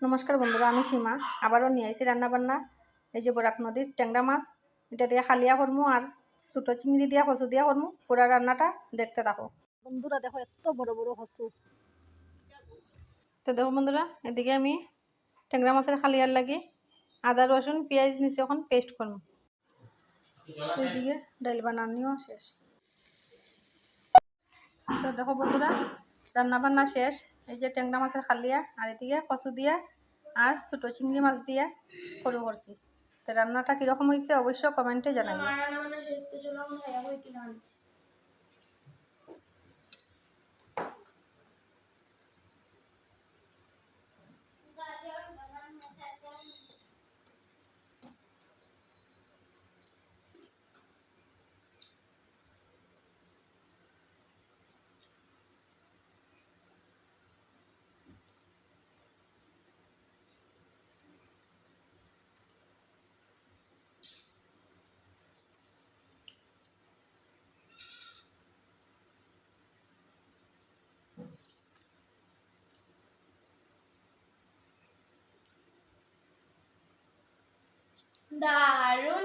নমস্কার বন্ধুরা, আমি সীমা আবারও নিয়ে আইছি রান্নাবান্না। এই যে বরাক নদীর ট্যাংরা মাছ, এটা দিয়ে খালিয়া করমু আর ছোটো চিংড়ি দিয়া কচু দিয়া করমু। পুরা রান্নাটা দেখতে থাকো বন্ধুরা। দেখো এত বড় বড় কচু। তো দেখো বন্ধুরা, এদিকে আমি ট্যাংরা মাছের খালিয়ার লাগি আদা রসুন পেঁয়াজ নিচে এখন পেস্ট করবো। এইদিকে ডাইল বানানিও শেষ। তো দেখো বন্ধুরা, রান্না বান্না শেষ। এই যে ট্যাংরা মাছের খালিয়া আর এদিকে কচু দিয়া আর ছোটো চিংড়ি মাছ দিয়া শুরু করছি। তো রান্নাটা কীরকম হয়েছে অবশ্যই কমেন্টে জানাবেন। দারুণ।